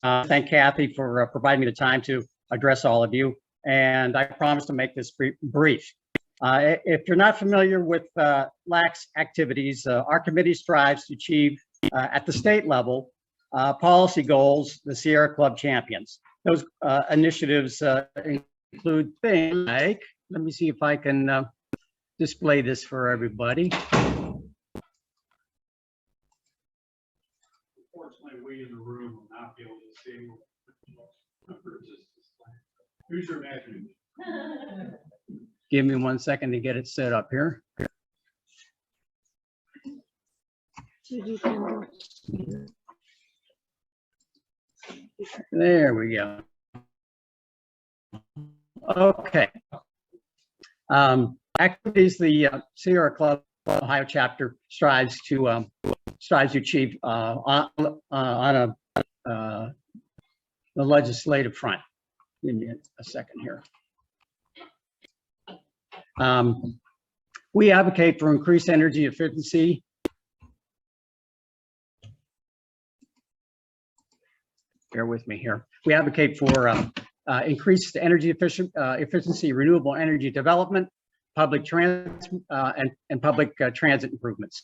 Thank Kathy for providing me the time to address all of you, and I promise to make this brief. If you're not familiar with LAC's activities, our committee strives to achieve at the state level policy goals, the Sierra Club champions. Those initiatives include things like, let me see if I can display this for everybody. Unfortunately, we in the room will not be able to see. Who's your imagination? Give me 1 second to get it set up here. There we go. Okay. Activities the Sierra Club Ohio chapter strives to achieve on the legislative front. Give me a second here. We advocate for increased energy efficiency. Bear with me here. We advocate for increased energy efficiency, renewable energy development, public and public transit improvements.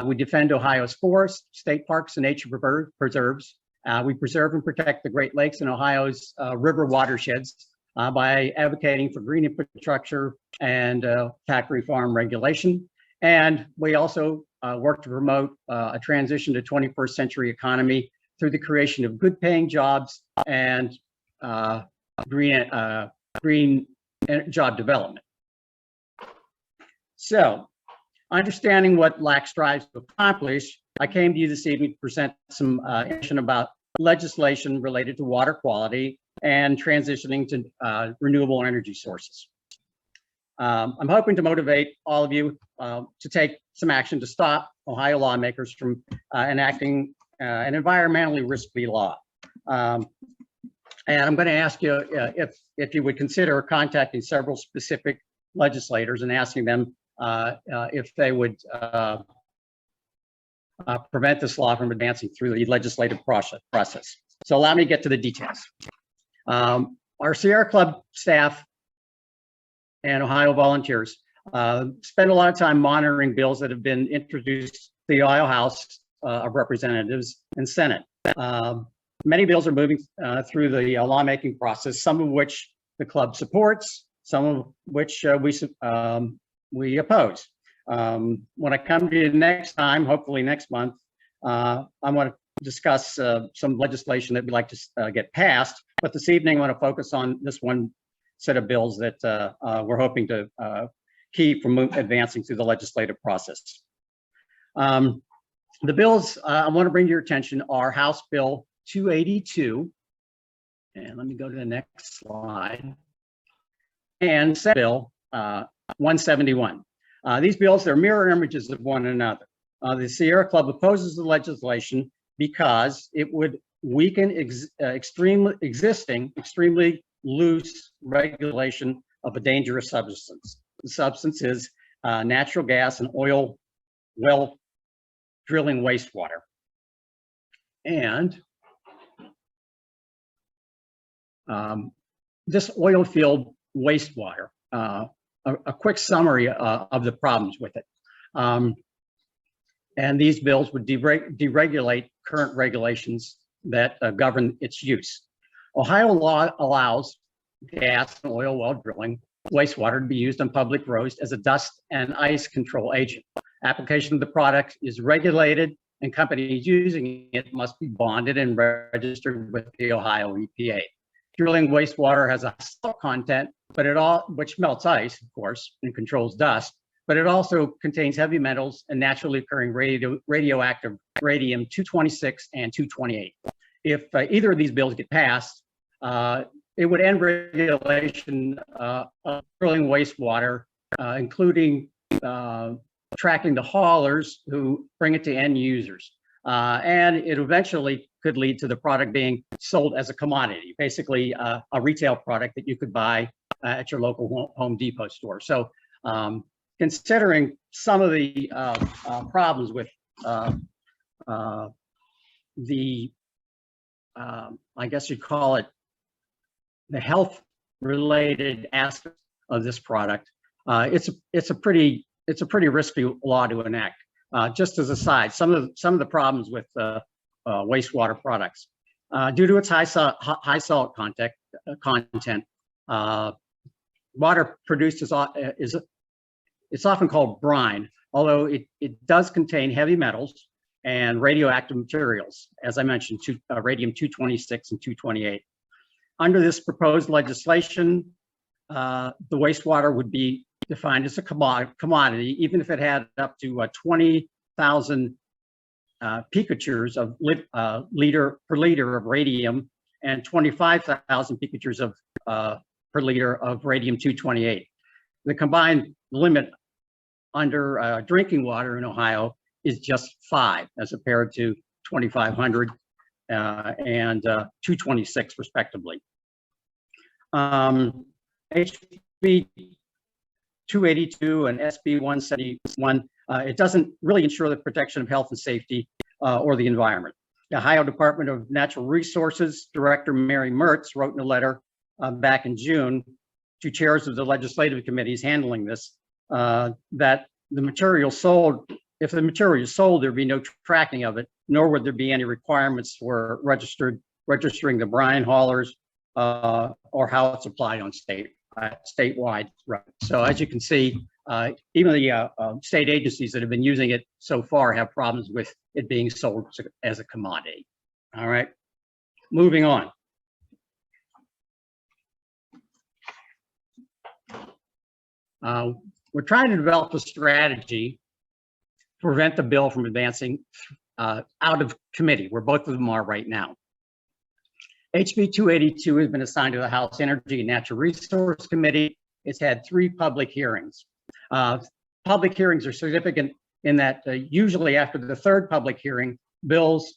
We defend Ohio's forests, state parks, and nature preserves. We preserve and protect the Great Lakes and Ohio's river watersheds by advocating for green infrastructure and factory farm regulation. And we also work to promote a transition to 21st century economy through the creation of good paying jobs and green job development. So, understanding what LAC strives to accomplish, I came to you this evening to present some information about legislation related to water quality and transitioning to renewable energy sources. I'm hoping to motivate all of you to take some action to stop Ohio lawmakers from enacting an environmentally risky law. And I'm going to ask you if you would consider contacting several specific legislators and asking them if they would prevent this law from advancing through the legislative process. So allow me to get to the details. Our Sierra Club staff and Ohio volunteers spend a lot of time monitoring bills that have been introduced to the Ohio House of Representatives and Senate. Many bills are moving through the lawmaking process, some of which the club supports, some of which we oppose. When I come to you next time, hopefully next month, I want to discuss some legislation that we'd like to get passed. But this evening, I want to focus on this one set of bills that we're hoping to keep from advancing through the legislative process. The bills I want to bring to your attention are House Bill 282, and let me go to the next slide, and Senate Bill 171. These bills are mirror images of one another. The Sierra Club opposes the legislation because it would weaken existing extremely loose regulation of a dangerous substance. The substance is natural gas and oil well drilling wastewater. And this oil field wastewater, a quick summary of the problems with it. And these bills would deregulate current regulations that govern its use. Ohio law allows gas and oil well drilling wastewater to be used on public roads as a dust and ice control agent. Application of the product is regulated, and companies using it must be bonded and registered with the Ohio EPA. Drilling wastewater has a salt content, but which melts ice, of course, and controls dust, but it also contains heavy metals and naturally occurring radioactive radium-226 and 228. If either of these bills get passed, it would end regulation of drilling wastewater, including tracking the haulers who bring it to end users. And it eventually could lead to the product being sold as a commodity, basically a retail product that you could buy at your local Home Depot store. So considering some of the problems with the I guess you'd call it the health related aspect of this product, it's a pretty risky law to enact. Just as a side, some of the problems with wastewater products, due to its high salt content, water produced is it's often called brine, although it does contain heavy metals and radioactive materials, as I mentioned, radium-226 and 228. Under this proposed legislation, the wastewater would be defined as a commodity, even if it had up to 20,000 picatures of per liter of radium and 25,000 picatures of per liter of radium-228. The combined limit under drinking water in Ohio is just 5, as compared to 2,500 and 226 respectively. HB 282 and SB 171, it doesn't really ensure the protection of health and safety or the environment. The Ohio Department of Natural Resources Director Mary Mertz wrote in a letter back in June to chairs of the legislative committees handling this, that the material sold, if the material is sold, there'd be no tracking of it, nor would there be any requirements for registering the brine haulers or how it's applied on statewide. Right. So as you can see, even the state agencies that have been using it so far have problems with it being sold as a commodity. All right, moving on. We're trying to develop a strategy to prevent the bill from advancing out of committee, where both of them are right now. HB 282 has been assigned to the House Energy and Natural Resource Committee. It's had 3 public hearings. Public hearings are significant in that usually after the 3rd public hearing, bills,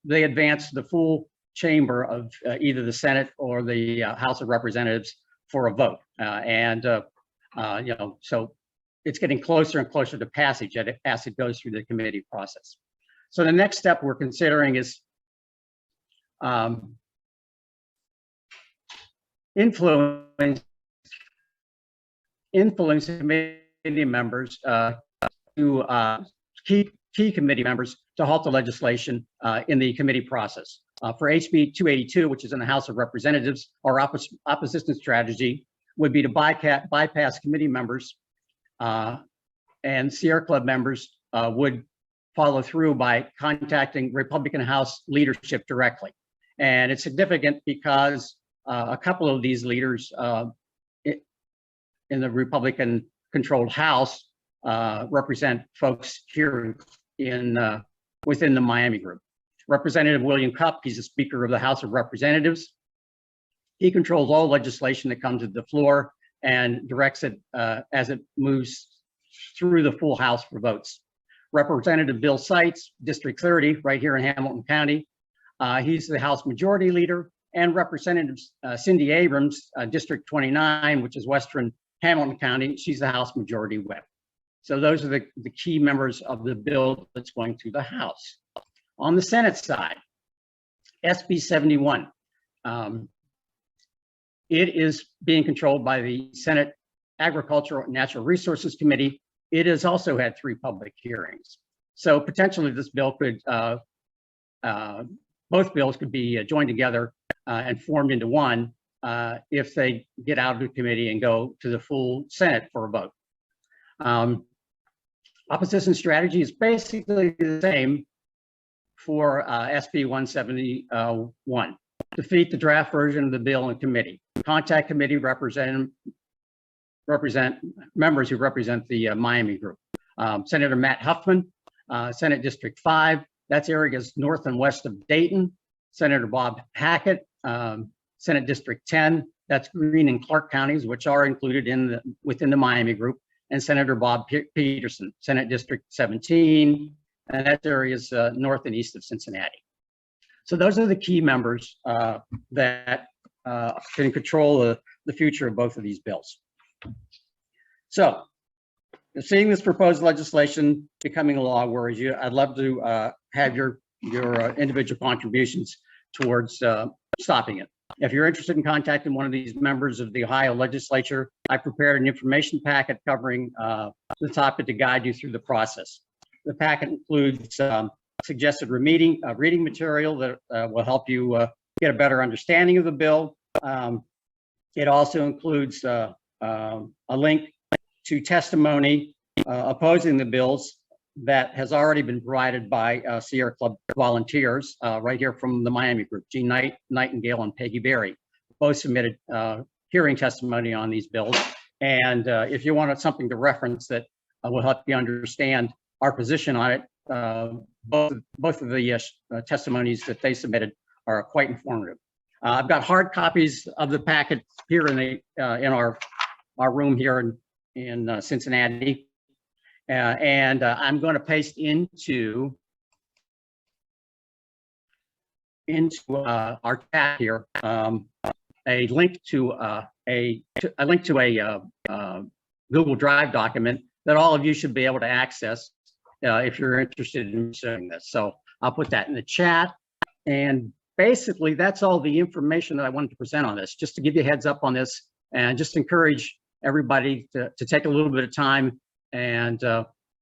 they advance to the full chamber of either the Senate or the House of Representatives for a vote. You know, so it's getting closer and closer to passage as it goes through the committee process. So the next step we're considering is influence committee members to key committee members to halt the legislation in the committee process. For HB 282, which is in the House of Representatives, our opposition strategy would be to bypass committee members, and Sierra Club members would follow through by contacting Republican House leadership directly. And it's significant because a couple of these leaders in the Republican-controlled House represent folks here within the Miami group. Representative William Cupp, he's the Speaker of the House of Representatives. He controls all legislation that comes to the floor and directs it as it moves through the full House for votes. Representative Bill Seitz, District 30, right here in Hamilton County. He's the House Majority Leader, and Representative Cindy Abrams, District 29, which is Western Hamilton County. She's the House Majority Whip. So those are the key members of the bill that's going to the House. On the Senate side, SB 71. It is being controlled by the Senate Agricultural and Natural Resources Committee. It has also had 3 public hearings. So potentially this bill could, both bills could be joined together and formed into one if they get out of the committee and go to the full Senate for a vote. Opposition strategy is basically the same for SB 171. Defeat the draft version of the bill in committee. Contact committee members who represent the Miami group. Senator Matt Huffman, Senate District 5, that's areas north and west of Dayton. Senator Bob Hackett, Senate District 10, that's Greene and Clark counties, which are included within the Miami group. And Senator Bob Peterson, Senate District 17, and that's areas north and east of Cincinnati. So those are the key members that can control the future of both of these bills. So, seeing this proposed legislation becoming a law worries you, I'd love to have your individual contributions towards stopping it. If you're interested in contacting one of these members of the Ohio legislature, I prepared an information packet covering the topic to guide you through the process. The packet includes suggested reading material that will help you get a better understanding of the bill. It also includes a link to testimony opposing the bills that has already been provided by Sierra Club volunteers right here from the Miami group. Jean Nightingale and Peggy Berry both submitted hearing testimony on these bills. And if you wanted something to reference that will help you understand our position on it, both of the testimonies that they submitted are quite informative. I've got hard copies of the packet here in our room here in Cincinnati. And I'm going to paste into our chat here a link to a Google Drive document that all of you should be able to access if you're interested in pursuing this. So I'll put that in the chat. And basically, that's all the information that I wanted to present on this, just to give you a heads up on this and just encourage everybody to take a little bit of time and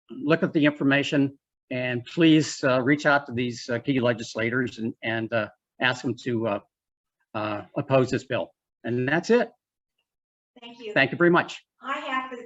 look at the information, and please reach out to these key legislators and ask them to oppose this bill. And that's it. Thank you. Thank you very much. I have for the